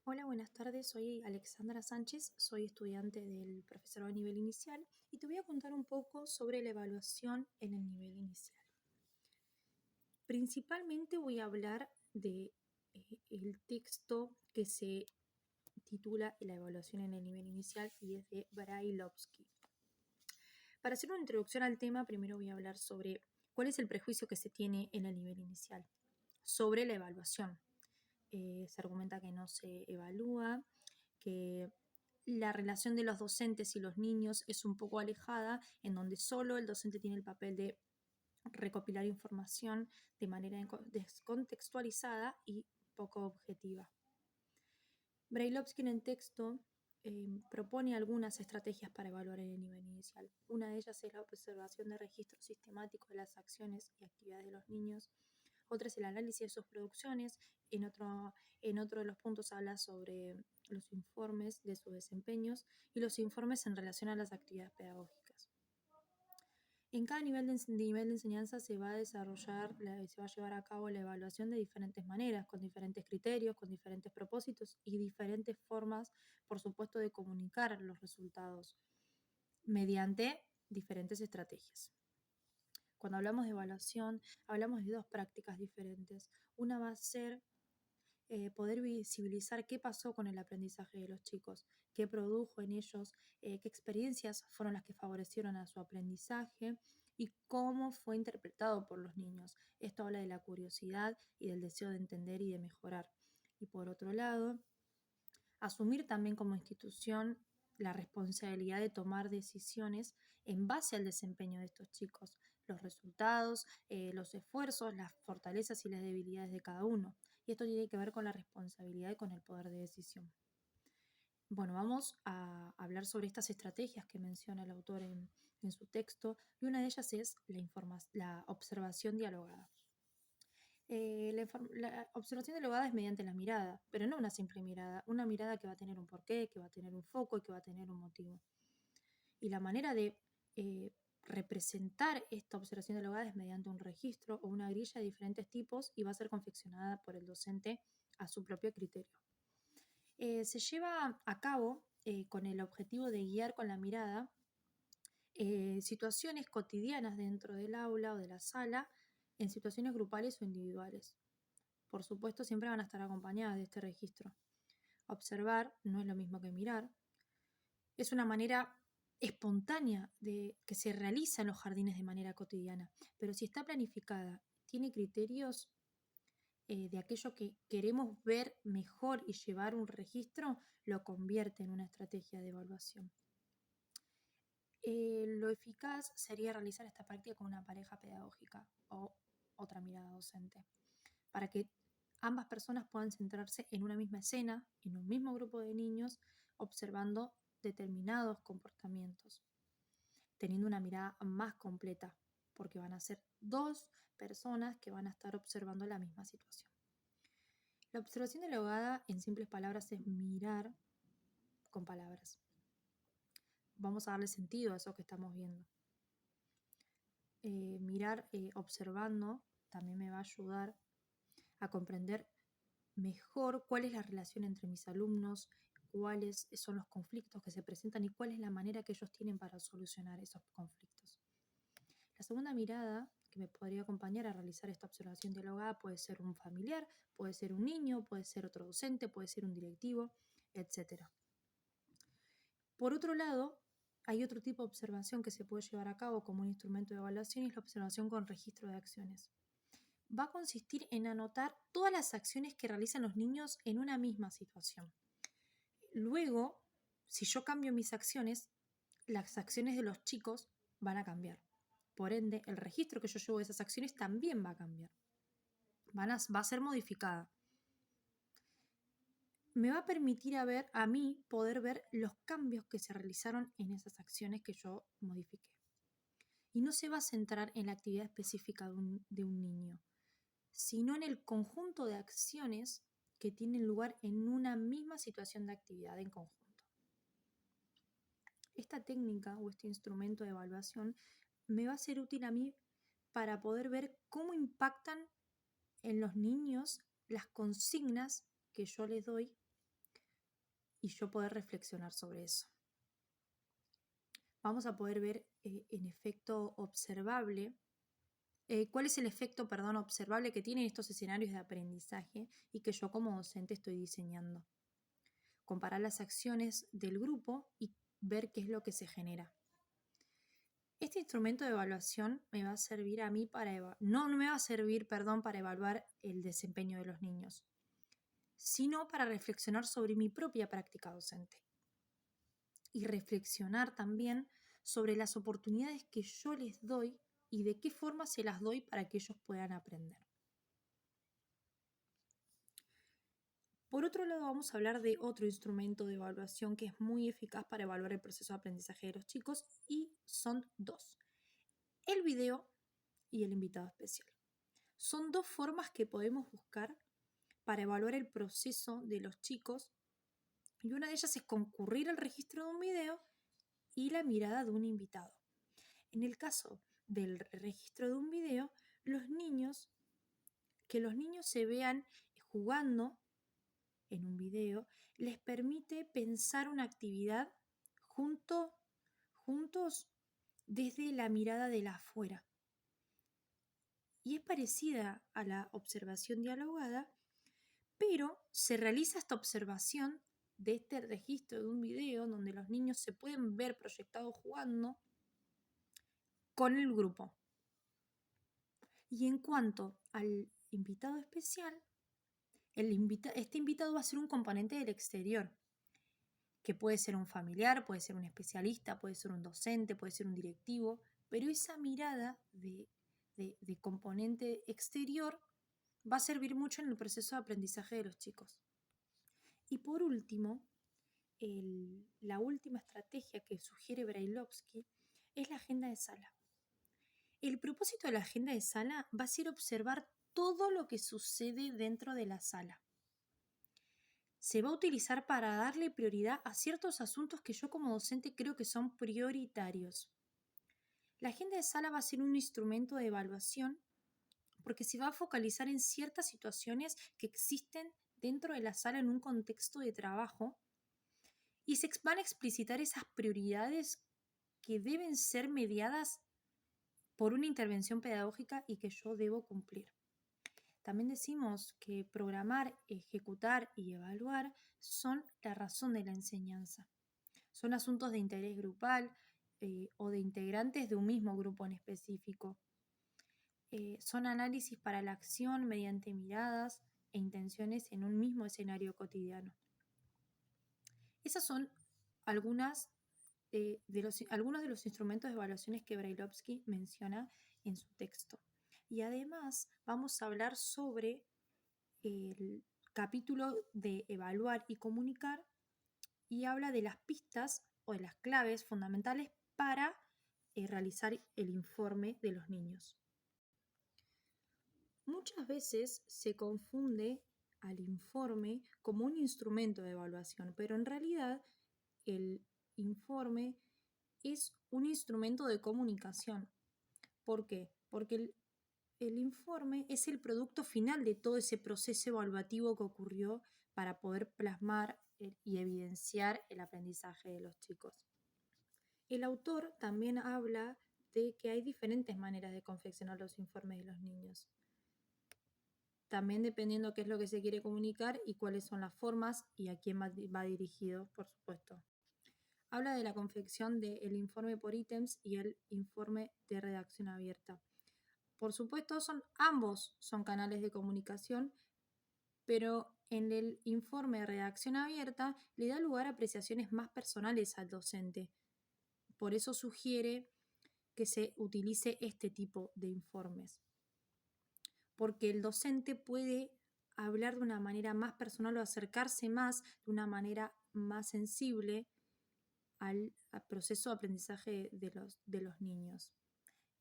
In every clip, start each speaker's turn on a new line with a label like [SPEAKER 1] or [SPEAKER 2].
[SPEAKER 1] Hola, buenas tardes. Soy Alexandra Sánchez, soy estudiante del profesorado a nivel inicial y te voy a contar un poco sobre la evaluación en el nivel inicial. Principalmente voy a hablar de el texto que se titula La evaluación en el nivel inicial y es de Brailovsky. Para hacer una introducción al tema, primero voy a hablar sobre cuál es el prejuicio que se tiene en el nivel inicial sobre la evaluación. Se argumenta que no se evalúa, que la relación de los docentes y los niños es un poco alejada, en donde solo el docente tiene el papel de recopilar información de manera descontextualizada y poco objetiva. Brailovsky en el texto propone algunas estrategias para evaluar el nivel inicial. Una de ellas es la observación de registros sistemáticos de las acciones y actividades de los niños. Otra es el análisis de sus producciones. En otro de los puntos habla sobre los informes de sus desempeños y los informes en relación a las actividades pedagógicas. En cada nivel de enseñanza se va a llevar a cabo la evaluación de diferentes maneras, con diferentes criterios, con diferentes propósitos y diferentes formas, por supuesto, de comunicar los resultados mediante diferentes estrategias. Cuando hablamos de evaluación, hablamos de dos prácticas diferentes. Una va a ser poder visibilizar qué pasó con el aprendizaje de los chicos, qué produjo en ellos, qué experiencias fueron las que favorecieron a su aprendizaje y cómo fue interpretado por los niños. Esto habla de la curiosidad y del deseo de entender y de mejorar. Y por otro lado, asumir también como institución la responsabilidad de tomar decisiones en base al desempeño de estos chicos, los resultados, los esfuerzos, las fortalezas y las debilidades de cada uno. Y esto tiene que ver con la responsabilidad y con el poder de decisión. Bueno, vamos a hablar sobre estas estrategias que menciona el autor en su texto, y una de ellas es la observación dialogada. La observación dialogada es mediante la mirada, pero no una simple mirada, una mirada que va a tener un porqué, que va a tener un foco y que va a tener un motivo. Y la manera de representar esta observación dialogada es mediante un registro o una grilla de diferentes tipos y va a ser confeccionada por el docente a su propio criterio. Se lleva a cabo con el objetivo de guiar con la mirada situaciones cotidianas dentro del aula o de la sala, en situaciones grupales o individuales. Por supuesto, siempre van a estar acompañadas de este registro. Observar no es lo mismo que mirar. Es una manera espontánea de que se realiza en los jardines de manera cotidiana, pero si está planificada, tiene criterios de aquello que queremos ver mejor y llevar un registro, lo convierte en una estrategia de evaluación. Lo eficaz sería realizar esta práctica con una pareja pedagógica o otra mirada docente, para que ambas personas puedan centrarse en una misma escena, en un mismo grupo de niños, observando determinados comportamientos, teniendo una mirada más completa, porque van a ser dos personas que van a estar observando la misma situación. La observación dialogada, en simples palabras, es mirar con palabras. Vamos a darle sentido a eso que estamos viendo. Mirar observando también me va a ayudar a comprender mejor cuál es la relación entre mis alumnos, cuáles son los conflictos que se presentan y cuál es la manera que ellos tienen para solucionar esos conflictos. La segunda mirada que me podría acompañar a realizar esta observación dialogada puede ser un familiar, puede ser un niño, puede ser otro docente, puede ser un directivo, etc. Por otro lado, hay otro tipo de observación que se puede llevar a cabo como un instrumento de evaluación y es la observación con registro de acciones. Va a consistir en anotar todas las acciones que realizan los niños en una misma situación. Luego, si yo cambio mis acciones, las acciones de los chicos van a cambiar. Por ende, el registro que yo llevo de esas acciones también va a cambiar. Va a ser modificada. Me va a permitir a mí poder ver los cambios que se realizaron en esas acciones que yo modifiqué. Y no se va a centrar en la actividad específica de un niño, sino en el conjunto de acciones que tienen lugar en una misma situación de actividad en conjunto. Esta técnica o este instrumento de evaluación me va a ser útil a mí para poder ver cómo impactan en los niños las consignas que yo les doy y yo poder reflexionar sobre eso. Vamos a poder ver en efecto observable, cuál es el efecto, observable que tienen estos escenarios de aprendizaje y que yo como docente estoy diseñando. Comparar las acciones del grupo y ver qué es lo que se genera. Este instrumento de evaluación me va a servir a mí no me va a servir, para evaluar el desempeño de los niños, sino para reflexionar sobre mi propia práctica docente. Y reflexionar también sobre las oportunidades que yo les doy y de qué forma se las doy para que ellos puedan aprender. Por otro lado, vamos a hablar de otro instrumento de evaluación que es muy eficaz para evaluar el proceso de aprendizaje de los chicos, y son dos: el video y el invitado especial. Son dos formas que podemos buscar para evaluar el proceso de los chicos, y una de ellas es concurrir al registro de un video y la mirada de un invitado. En el caso del registro de un video, que los niños se vean jugando en un video les permite pensar una actividad juntos desde la mirada de la afuera. Y es parecida a la observación dialogada, pero se realiza esta observación de este registro de un video donde los niños se pueden ver proyectados jugando con el grupo. Y en cuanto al invitado especial, este invitado va a ser un componente del exterior, que puede ser un familiar, puede ser un especialista, puede ser un docente, puede ser un directivo, pero esa mirada de componente exterior va a servir mucho en el proceso de aprendizaje de los chicos. Y por último, la última estrategia que sugiere Brailovsky es la agenda de sala. El propósito de la agenda de sala va a ser observar todo lo que sucede dentro de la sala. Se va a utilizar para darle prioridad a ciertos asuntos que yo como docente creo que son prioritarios. La agenda de sala va a ser un instrumento de evaluación porque se va a focalizar en ciertas situaciones que existen dentro de la sala en un contexto de trabajo, y se van a explicitar esas prioridades que deben ser mediadas por una intervención pedagógica y que yo debo cumplir. También decimos que programar, ejecutar y evaluar son la razón de la enseñanza. Son asuntos de interés grupal o de integrantes de un mismo grupo en específico. Son análisis para la acción mediante miradas e intenciones en un mismo escenario cotidiano. Esas son algunos de los instrumentos de evaluaciones que Brailovsky menciona en su texto. Y además vamos a hablar sobre el capítulo de evaluar y comunicar, y habla de las pistas o de las claves fundamentales para realizar el informe de los niños. Muchas veces se confunde al informe como un instrumento de evaluación, pero en realidad el informe es un instrumento de comunicación. ¿Por qué? Porque el informe es el producto final de todo ese proceso evaluativo que ocurrió para poder plasmar y evidenciar el aprendizaje de los chicos. El autor también habla de que hay diferentes maneras de confeccionar los informes de los niños. También dependiendo qué es lo que se quiere comunicar y cuáles son las formas y a quién va dirigido, por supuesto. Habla de la confección del informe por ítems y el informe de redacción abierta. Por supuesto, ambos son canales de comunicación, pero en el informe de redacción abierta le da lugar a apreciaciones más personales al docente. Por eso sugiere que se utilice este tipo de informes, porque el docente puede hablar de una manera más personal o acercarse más de una manera más sensible al proceso de aprendizaje de los niños.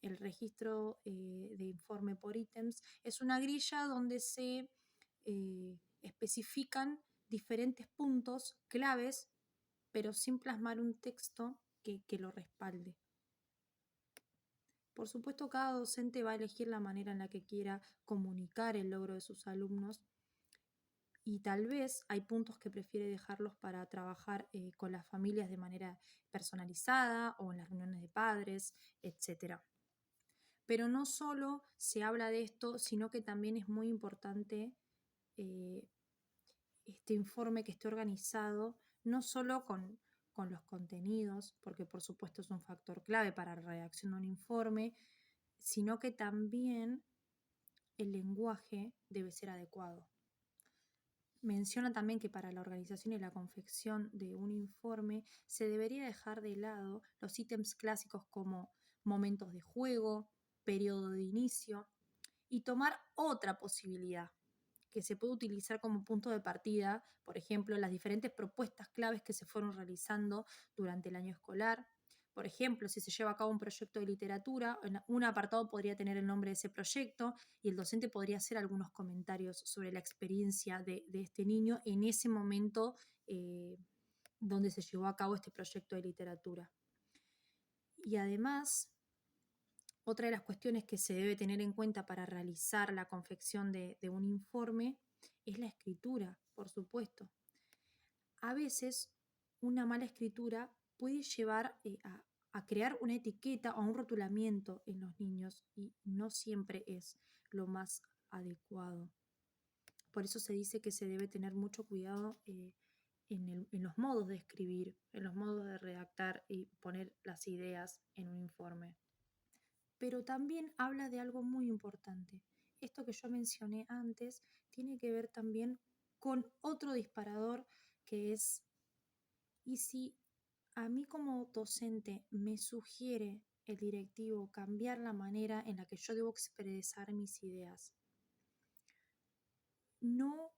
[SPEAKER 1] El registro de informe por ítems es una grilla donde se especifican diferentes puntos claves, pero sin plasmar un texto que lo respalde. Por supuesto, cada docente va a elegir la manera en la que quiera comunicar el logro de sus alumnos, y tal vez hay puntos que prefiere dejarlos para trabajar con las familias de manera personalizada o en las reuniones de padres, etc. Pero no solo se habla de esto, sino que también es muy importante eh, este informe que esté organizado, no solo con los contenidos, porque por supuesto es un factor clave para la redacción de un informe, sino que también el lenguaje debe ser adecuado. Menciona también que para la organización y la confección de un informe se debería dejar de lado los ítems clásicos como momentos de juego, periodo de inicio, y tomar otra posibilidad que se puede utilizar como punto de partida, por ejemplo, las diferentes propuestas claves que se fueron realizando durante el año escolar. Por ejemplo, si se lleva a cabo un proyecto de literatura, un apartado podría tener el nombre de ese proyecto y el docente podría hacer algunos comentarios sobre la experiencia de este niño en ese momento donde se llevó a cabo este proyecto de literatura. Y además, otra de las cuestiones que se debe tener en cuenta para realizar la confección de un informe es la escritura, por supuesto. A veces una mala escritura puede llevar a crear una etiqueta o un rotulamiento en los niños y no siempre es lo más adecuado. Por eso se dice que se debe tener mucho cuidado en los modos de escribir, en los modos de redactar y poner las ideas en un informe. Pero también habla de algo muy importante. Esto que yo mencioné antes tiene que ver también con otro disparador que es, ¿y si a mí como docente me sugiere el directivo cambiar la manera en la que yo debo expresar mis ideas? No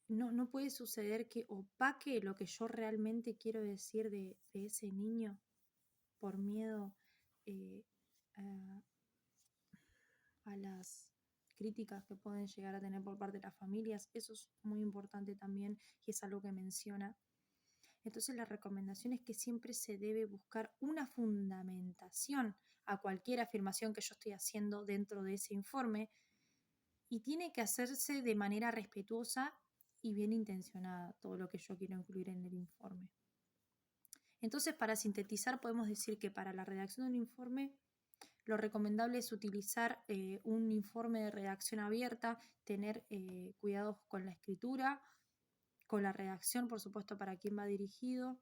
[SPEAKER 1] no puede suceder que opaque lo que yo realmente quiero decir de ese niño por miedo eh, a, a las críticas que pueden llegar a tener por parte de las familias. Eso es muy importante también y es algo que menciona. Entonces la recomendación es que siempre se debe buscar una fundamentación a cualquier afirmación que yo estoy haciendo dentro de ese informe y tiene que hacerse de manera respetuosa y bien intencionada todo lo que yo quiero incluir en el informe. Entonces, para sintetizar, podemos decir que para la redacción de un informe lo recomendable es utilizar un informe de redacción abierta, tener cuidados con la escritura, con la redacción, por supuesto, para quién va dirigido,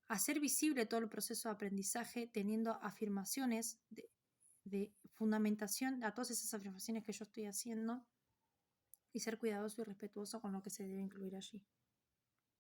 [SPEAKER 1] hacer visible todo el proceso de aprendizaje teniendo afirmaciones de fundamentación a todas esas afirmaciones que yo estoy haciendo y ser cuidadoso y respetuoso con lo que se debe incluir allí.